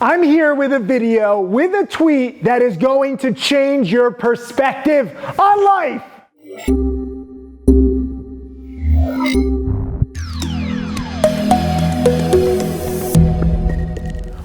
I'm here with a video, with a tweet that is going to change your perspective on life.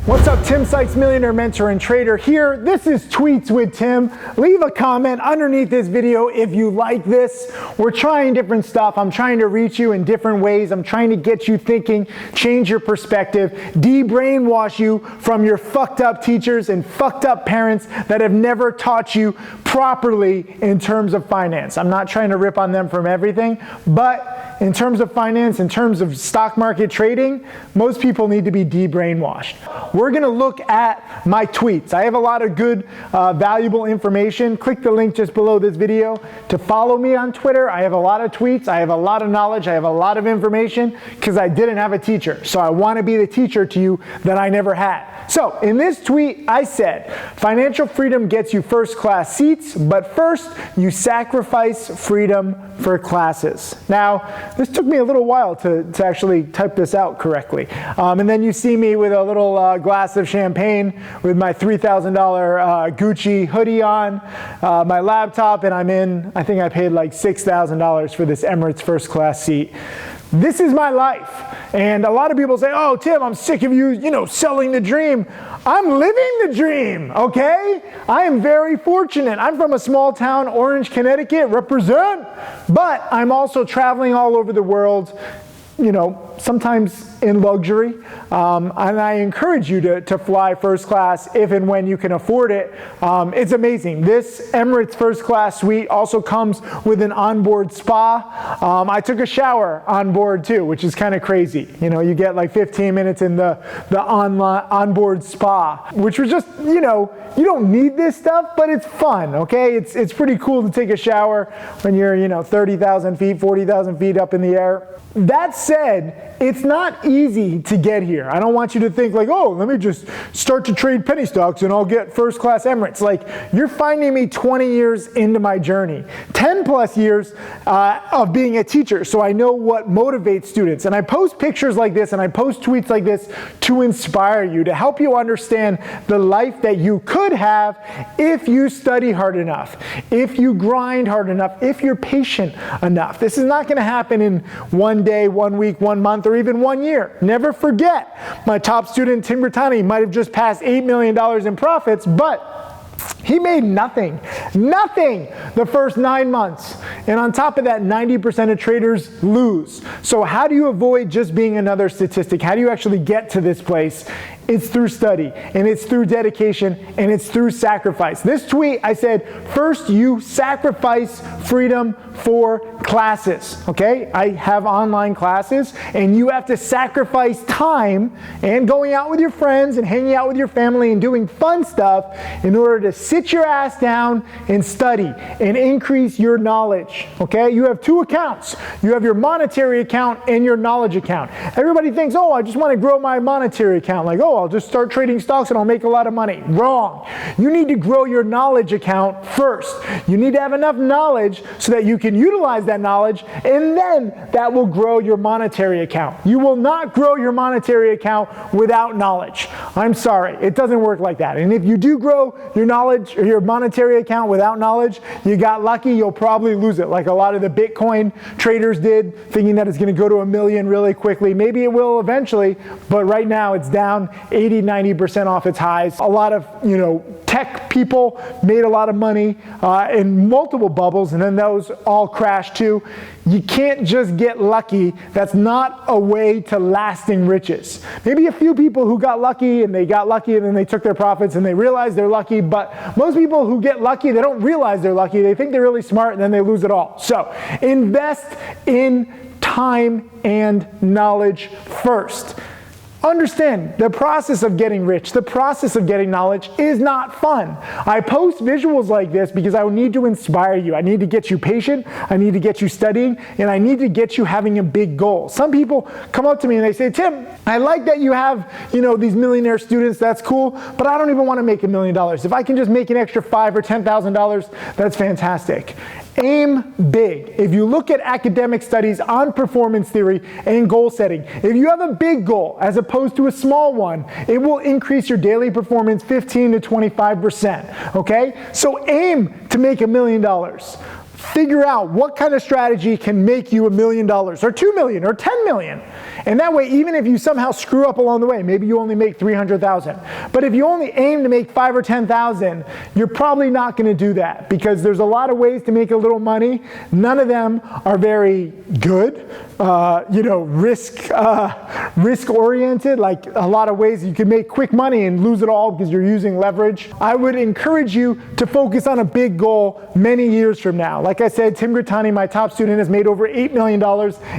What's up, Tim Sykes, millionaire mentor and trader here. This is Tweets with Tim. Leave a comment underneath this video if you like this. We're trying different stuff. I'm trying to reach you in different ways. I'm trying to get you thinking, change your perspective, de-brainwash you from your fucked up teachers and fucked up parents that have never taught you properly in terms of finance. I'm not trying to rip on them from everything, but in terms of finance, in terms of stock market trading, most people need to be de-brainwashed. We're going to look at my tweets. I have a lot of good, valuable information. Click the link just below this video to follow me on Twitter. I have a lot of tweets. I have a lot of knowledge. I have a lot of information because I didn't have a teacher. So I want to be the teacher to you that I never had. So in this tweet, I said, financial freedom gets you first-class seats, but first you sacrifice freedom for classes. Now, this took me a little while to actually type this out correctly. And then you see me with a little glass of champagne with my $3,000 Gucci hoodie on, my laptop, and I think I paid like $6,000 for this Emirates first-class seat. This is my life. And a lot of people say, oh, Tim, I'm sick of you, selling the dream. I'm living the dream, okay? I am very fortunate. I'm from a small town, Orange, Connecticut, represent. But I'm also traveling all over the world, sometimes in luxury. And I encourage you to fly first class if and when you can afford it. It's amazing. This Emirates first class suite also comes with an onboard spa. I took a shower on board too, which is kind of crazy. You get like 15 minutes in the onboard spa, which was just, you don't need this stuff, but it's fun, okay? It's pretty cool to take a shower when you're, 30,000 feet, 40,000 feet up in the air. That said, it's not easy to get here. I don't want you to think like, oh, let me just start to trade penny stocks and I'll get first class Emirates. Like, you're finding me 20 years into my journey, 10 plus years of being a teacher. So I know what motivates students. And I post pictures like this and I post tweets like this to inspire you, to help you understand the life that you could have if you study hard enough, if you grind hard enough, if you're patient enough. This is not going to happen in one day, 1 week, 1 month, or even 1 year. Never forget, my top student, Tim might have just passed $8 million in profits, but he made nothing the first 9 months. And on top of that, 90% of traders lose. So how do you avoid just being another statistic? How do you actually get to this place? It's through study, and it's through dedication, and it's through sacrifice. This tweet, I said, first you sacrifice freedom for classes, okay? I have online classes, and you have to sacrifice time and going out with your friends and hanging out with your family and doing fun stuff in order to sit your ass down and study and increase your knowledge, okay? You have two accounts. You have your monetary account and your knowledge account. Everybody thinks, oh, I just want to grow my monetary account. Like, oh, I'll just start trading stocks and I'll make a lot of money. Wrong. You need to grow your knowledge account first. You need to have enough knowledge so that you can utilize that knowledge, and then that will grow your monetary account. You will not grow your monetary account without knowledge. I'm sorry. It doesn't work like that. And if you do grow your knowledge or your monetary account without knowledge, you got lucky, you'll probably lose it. Like a lot of the Bitcoin traders did, thinking that it's going to go to 1 million really quickly. Maybe it will eventually, but right now it's down 80-90% off its highs. A lot of tech people made a lot of money in multiple bubbles, and then those all crashed too. You can't just get lucky. That's not a way to lasting riches. Maybe a few people who got lucky and then they took their profits and they realized they're lucky, but most people who get lucky, they don't realize they're lucky. They think they're really smart and then they lose it all. So invest in time and knowledge first. Understand, the process of getting rich, the process of getting knowledge is not fun. I post visuals like this because I need to inspire you. I need to get you patient, I need to get you studying, and I need to get you having a big goal. Some people come up to me and they say, Tim, I like that you have, these millionaire students, that's cool, but I don't even want to make $1 million. If I can just make an extra $5,000 or $10,000, that's fantastic. Aim big. If you look at academic studies on performance theory and goal setting, if you have a big goal as opposed to a small one, it will increase your daily performance 15 to 25%, okay? So aim to make $1 million. Figure out what kind of strategy can make you $1 million or $2 million or $10 million. And that way, even if you somehow screw up along the way, maybe you only make $300,000. But if you only aim to make $5,000 or $10,000, you're probably not going to do that because there's a lot of ways to make a little money. None of them are very good, risk oriented. Like a lot of ways you can make quick money and lose it all because you're using leverage. I would encourage you to focus on a big goal many years from now. Like I said, Tim Grittani, my top student, has made over $8 million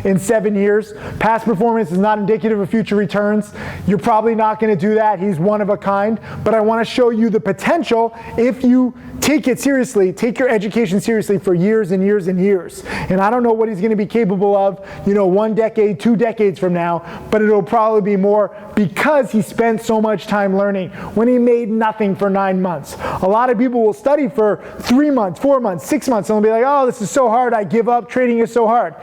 in 7 years. Past performance is not indicative of future returns. You're probably not going to do that. He's one of a kind. But I want to show you the potential if you take it seriously, take your education seriously for years and years and years. And I don't know what he's going to be capable of, 1 decade, 2 decades from now, but it'll probably be more because he spent so much time learning when he made nothing for 9 months. A lot of people will study for 3 months, 4 months, 6 months, and they'll be like, oh, this is so hard, I give up, trading is so hard.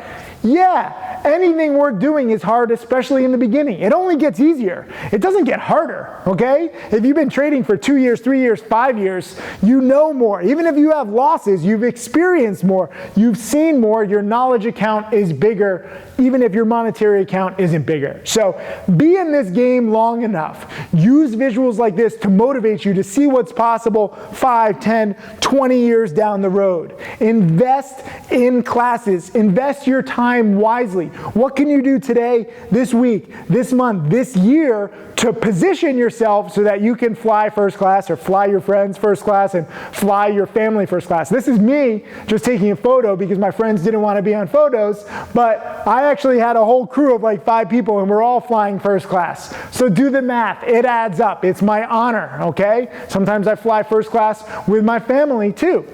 Yeah, anything worth doing is hard, especially in the beginning. It only gets easier. It doesn't get harder, okay? If you've been trading for 2 years, 3 years, 5 years, you know more. Even if you have losses, you've experienced more, you've seen more, your knowledge account is bigger, even if your monetary account isn't bigger. So be in this game long enough. Use visuals like this to motivate you to see what's possible 5, 10, 20 years down the road. Invest in classes. Invest your time wisely. What can you do today, this week, this month, this year to position yourself so that you can fly first class or fly your friends first class and fly your family first class? This is me just taking a photo because my friends didn't want to be on photos, but I actually had a whole crew of like 5 people and we're all flying first class. So do the math. It adds up. It's my honor, okay? Sometimes I fly first class with my family too.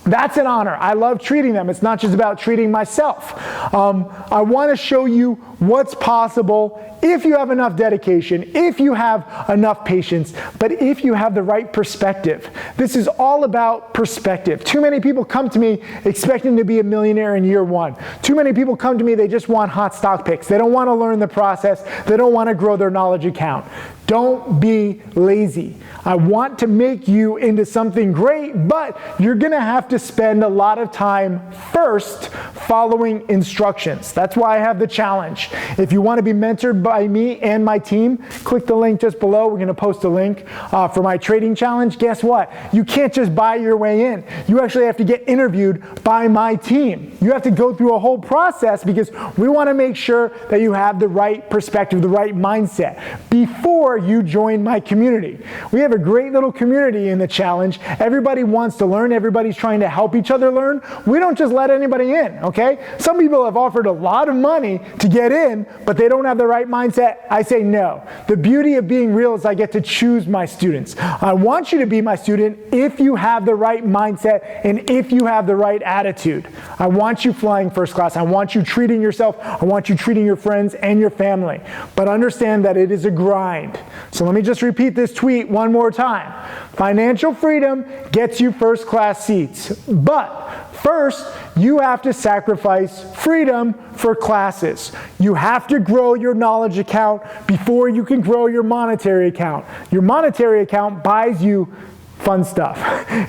That's an honor. I love treating them. It's not just about treating myself. I want to show you what's possible if you have enough dedication, if you have enough patience, but if you have the right perspective. This is all about perspective. Too many people come to me expecting to be a millionaire in year 1. Too many people come to me, they just want hot stock picks. They don't want to learn the process. They don't want to grow their knowledge account. Don't be lazy. I want to make you into something great, but you're going to have to spend a lot of time first following instructions. That's why I have the challenge. If you want to be mentored by me and my team, click the link just below. We're going to post a link for my trading challenge. Guess what? You can't just buy your way in. You actually have to get interviewed by my team. You have to go through a whole process because we want to make sure that you have the right perspective, the right mindset before you join my community. We have a great little community in the challenge. Everybody wants to learn. Everybody's trying to help each other learn. We don't just let anybody in, okay? Some people have offered a lot of money to get in, but they don't have the right mindset. I say no. The beauty of being real is I get to choose my students. I want you to be my student if you have the right mindset and if you have the right attitude. I want you flying first class. I want you treating yourself. I want you treating your friends and your family. But understand that it is a grind. So let me just repeat this tweet one more time. Financial freedom gets you first class seats, but first you have to sacrifice freedom for classes. You have to grow your knowledge account before you can grow your monetary account. Your monetary account buys you fun stuff.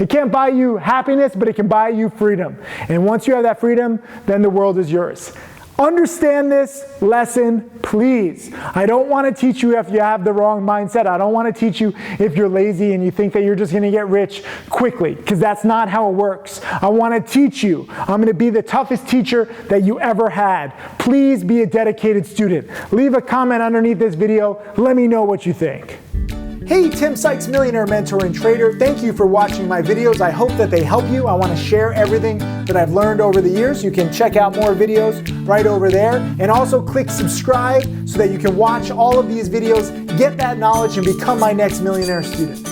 It can't buy you happiness, but it can buy you freedom. And once you have that freedom, then the world is yours. Understand this lesson, please. I don't want to teach you if you have the wrong mindset. I don't want to teach you if you're lazy and you think that you're just going to get rich quickly, because that's not how it works. I want to teach you. I'm going to be the toughest teacher that you ever had. Please be a dedicated student. Leave a comment underneath this video. Let me know what you think. Hey, Tim Sykes, millionaire mentor and trader. Thank you for watching my videos. I hope that they help you. I want to share everything that I've learned over the years. You can check out more videos right over there. And also click subscribe so that you can watch all of these videos, get that knowledge, and become my next millionaire student.